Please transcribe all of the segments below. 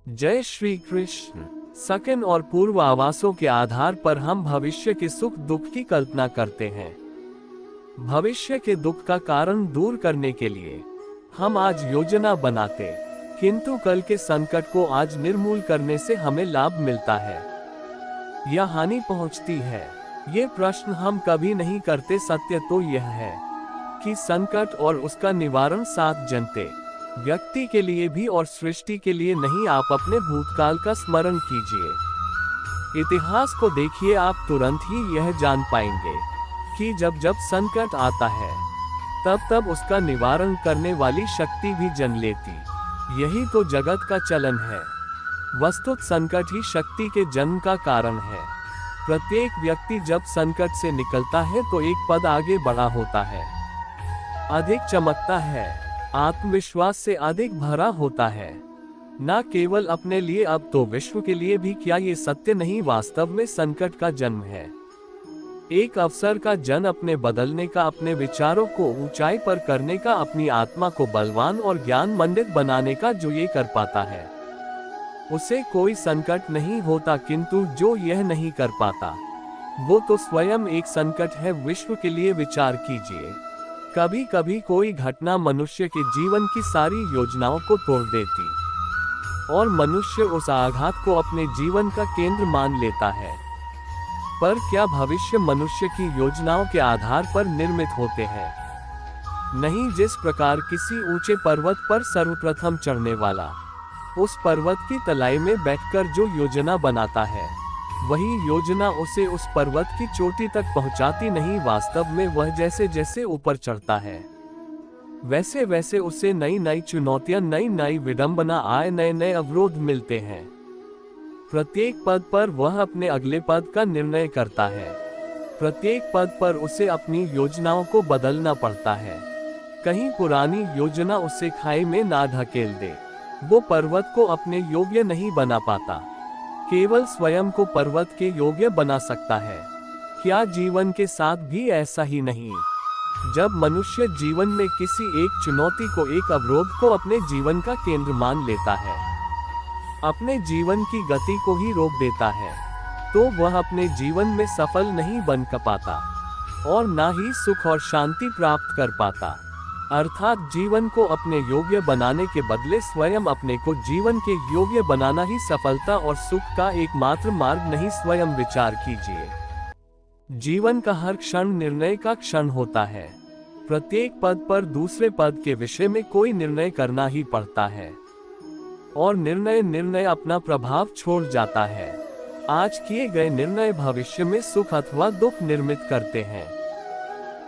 जय श्री कृष्ण। सेकंड और पूर्व आवासों के आधार पर हम भविष्य के सुख दुख की कल्पना करते हैं। भविष्य के दुख का कारण दूर करने के लिए हम आज योजना बनाते, किंतु कल के संकट को आज निर्मूल करने से हमें लाभ मिलता है या हानि पहुंचती है, ये प्रश्न हम कभी नहीं करते। सत्य तो यह है कि संकट और उसका निवारण साथ जनते व्यक्ति के लिए भी और सृष्टि के लिए नहीं। आप अपने भूतकाल का स्मरण कीजिए, इतिहास को देखिए, आप तुरंत ही यह जान पाएंगे कि जब जब संकट आता है तब तब उसका निवारण करने वाली शक्ति भी जन्म लेती। यही तो जगत का चलन है। वस्तुत संकट ही शक्ति के जन्म का कारण है। प्रत्येक व्यक्ति जब संकट से निकलता है तो एक पद आगे बढ़ा होता है, अधिक चमकता है, आत्मविश्वास से अधिक भरा होता है, न केवल अपने लिए अब तो विश्व के लिए भी। क्या ये सत्य नहीं वास्तव में संकट का जन्म है? एक अवसर का जन्म अपने बदलने का, अपने विचारों को ऊंचाई पर करने का, अपनी आत्मा को बलवान और ज्ञान मंडित बनाने का। जो ये कर पाता है उसे कोई संकट नहीं होता, किंतु जो यह नहीं कर पाता वो तो स्वयं एक संकट है। विश्व के लिए विचार कीजिए, कभी कभी कोई घटना मनुष्य के जीवन की सारी योजनाओं को तोड़ देती और मनुष्य उस आघात को अपने जीवन का केंद्र मान लेता है। पर क्या भविष्य मनुष्य की योजनाओं के आधार पर निर्मित होते हैं? नहीं। जिस प्रकार किसी ऊंचे पर्वत पर सर्वप्रथम चढ़ने वाला उस पर्वत की तलाई में बैठकर जो योजना बनाता है, वही योजना उसे उस पर्वत की चोटी तक पहुंचाती नहीं। वास्तव में वह जैसे जैसे ऊपर चढ़ता है वैसे वैसे उसे नई नई चुनौतियां, नई नई विडंबना आए, नए नए अवरोध मिलते हैं। प्रत्येक पद पर वह अपने अगले पद का निर्णय करता है। प्रत्येक पद पर उसे अपनी योजनाओं को बदलना पड़ता है। कहीं पुरानी योजना उसे खाई में ना ढकेल दे। वो पर्वत को अपने योग्य नहीं बना पाता, केवल स्वयं को पर्वत के योग्य बना सकता है। क्या जीवन के साथ भी ऐसा ही नहीं? जब मनुष्य जीवन में किसी एक चुनौती को, एक अवरोध को अपने जीवन का केंद्र मान लेता है, अपने जीवन की गति को ही रोक देता है, तो वह अपने जीवन में सफल नहीं बन पाता और ना ही सुख और शांति प्राप्त कर पाता। अर्थात जीवन को अपने योग्य बनाने के बदले स्वयं अपने को जीवन के योग्य बनाना ही सफलता और सुख का एकमात्र मार्ग नहीं। स्वयं विचार कीजिए, जीवन का हर क्षण निर्णय का क्षण होता है। प्रत्येक पद पर दूसरे पद के विषय में कोई निर्णय करना ही पड़ता है और निर्णय अपना प्रभाव छोड़ जाता है। आज किए गए निर्णय भविष्य में सुख अथवा दुख निर्मित करते हैं,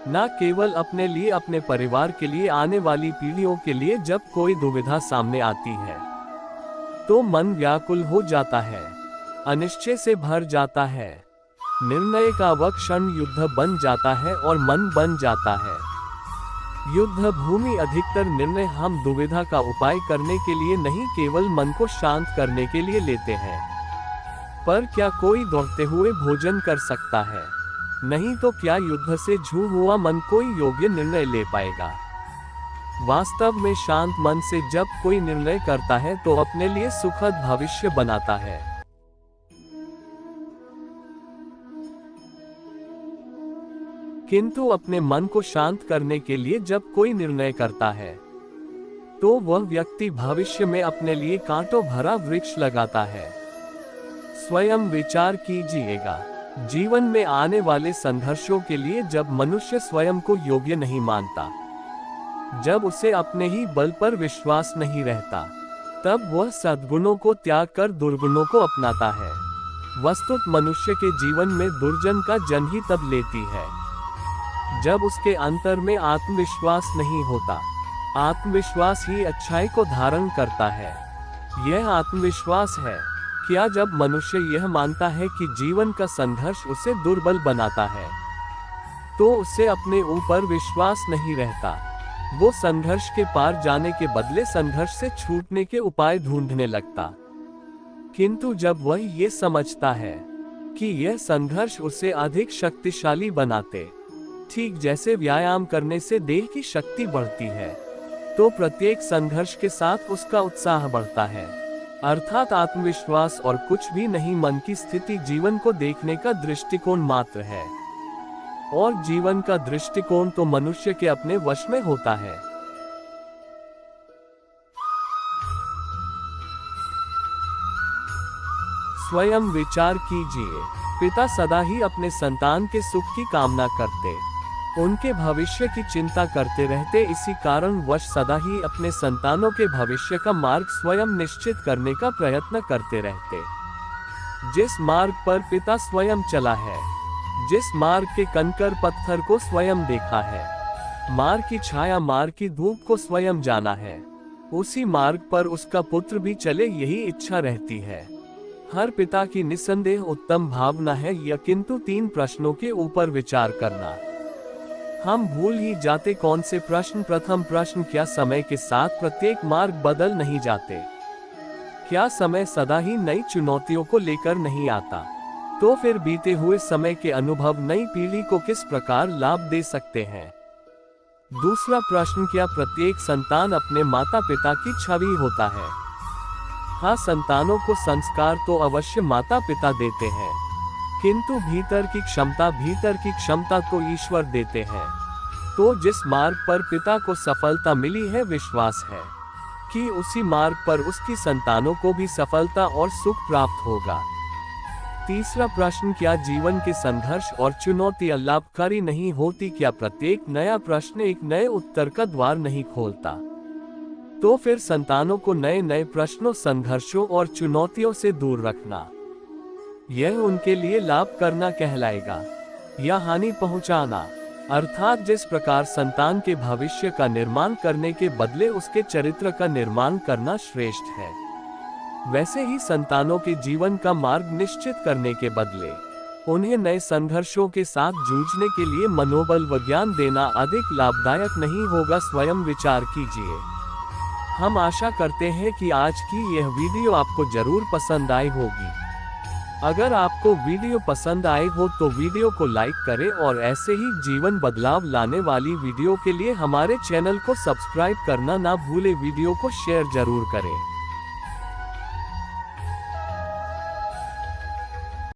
न केवल अपने लिए, अपने परिवार के लिए, आने वाली पीढ़ियों के लिए। जब कोई दुविधा सामने आती है तो मन व्याकुल हो जाता है, अनिश्चय से भर जाता है। निर्णय का वह क्षण युद्ध बन जाता है और मन बन जाता है युद्ध भूमि। अधिकतर निर्णय हम दुविधा का उपाय करने के लिए नहीं, केवल मन को शांत करने के लिए लेते हैं। पर क्या कोई दौड़ते हुए भोजन कर सकता है? नहीं। तो क्या युद्ध से झूठ हुआ मन कोई योग्य निर्णय ले पाएगा? वास्तव में शांत मन से जब कोई निर्णय करता है तो अपने लिए सुखद भविष्य बनाता है। किंतु अपने मन को शांत करने के लिए जब कोई निर्णय करता है तो वह व्यक्ति भविष्य में अपने लिए कांटों भरा वृक्ष लगाता है। स्वयं विचार कीजिएगा, जीवन में आने वाले संघर्षों के लिए जब मनुष्य स्वयं को योग्य नहीं मानता, जब उसे अपने ही बल पर विश्वास नहीं रहता, तब वह सद्गुणों को त्याग कर दुर्गुणों को अपनाता है। वस्तुत मनुष्य के जीवन में दुर्जन का जन्म ही तब लेती है जब उसके अंतर में आत्मविश्वास नहीं होता। आत्मविश्वास ही अच्छाई को धारण करता है। यह आत्मविश्वास है। क्या जब मनुष्य यह मानता है कि जीवन का संघर्ष उसे दुर्बल बनाता है, तो उसे अपने ऊपर विश्वास नहीं रहता। वो संघर्ष के पार जाने के बदले संघर्ष से छूटने के उपाय ढूंढने लगता। किंतु जब वह ये समझता है कि यह संघर्ष उसे अधिक शक्तिशाली बनाते, ठीक जैसे व्यायाम करने से देह की शक्ति बढ़ती है, तो प्रत्येक संघर्ष के साथ उसका उत्साह बढ़ता है। अर्थात आत्मविश्वास और कुछ भी नहीं, मन की स्थिति जीवन को देखने का दृष्टिकोण मात्र है। और जीवन का दृष्टिकोण तो मनुष्य के अपने वश में होता है। स्वयं विचार कीजिए। पिता सदा ही अपने संतान के सुख की कामना करते, उनके भविष्य की चिंता करते रहते। इसी कारण वश सदा ही अपने संतानों के भविष्य का मार्ग स्वयं निश्चित करने का प्रयत्न करते रहते। जिस मार्ग पर पिता स्वयं चला है, जिस मार्ग के कंकर पत्थर को स्वयं देखा है, मार्ग की छाया, मार्ग की धूप को स्वयं जाना है, उसी मार्ग पर उसका पुत्र भी चले, यही इच्छा रहती है। हर पिता की निस्संदेह उत्तम भावना है यह, किंतु 3 प्रश्नों के ऊपर विचार करना हम भूल ही जाते। कौन से प्रश्न? प्रथम प्रश्न, क्या समय के साथ प्रत्येक मार्ग बदल नहीं जाते? क्या समय सदा ही नई चुनौतियों को लेकर नहीं आता? तो फिर बीते हुए समय के अनुभव नई पीढ़ी को किस प्रकार लाभ दे सकते हैं? दूसरा प्रश्न, क्या प्रत्येक संतान अपने माता पिता की छवि होता है? हाँ, संतानों को संस्कार तो अवश्य माता पिता देते हैं, किंतु भीतर की क्षमता तो ईश्वर देते हैं। तो जिस मार्ग पर पिता को सफलता मिली है, विश्वास है कि उसी मार्ग पर उसकी संतानों को भी सफलता और सुख प्राप्त होगा। तीसरा प्रश्न, क्या जीवन के संघर्ष और चुनौतियां लाभकारी नहीं होती? क्या प्रत्येक नया प्रश्न एक नए उत्तर का द्वार नहीं खोलता? तो फिर संतानों को नए नए प्रश्नों, संघर्षों और चुनौतियों से दूर रखना, यह उनके लिए लाभ करना कहलाएगा या हानि पहुंचाना? अर्थात जिस प्रकार संतान के भविष्य का निर्माण करने के बदले उसके चरित्र का निर्माण करना श्रेष्ठ है, वैसे ही संतानों के जीवन का मार्ग निश्चित करने के बदले उन्हें नए संघर्षों के साथ जूझने के लिए मनोबल व ज्ञान देना अधिक लाभदायक नहीं होगा? स्वयं विचार कीजिए। हम आशा करते हैं कि आज की यह वीडियो आपको जरूर पसंद आई होगी। अगर आपको वीडियो पसंद आए हो तो वीडियो को लाइक करें और ऐसे ही जीवन बदलाव लाने वाली वीडियो के लिए हमारे चैनल को सब्सक्राइब करना ना भूलें। वीडियो को शेयर जरूर करें।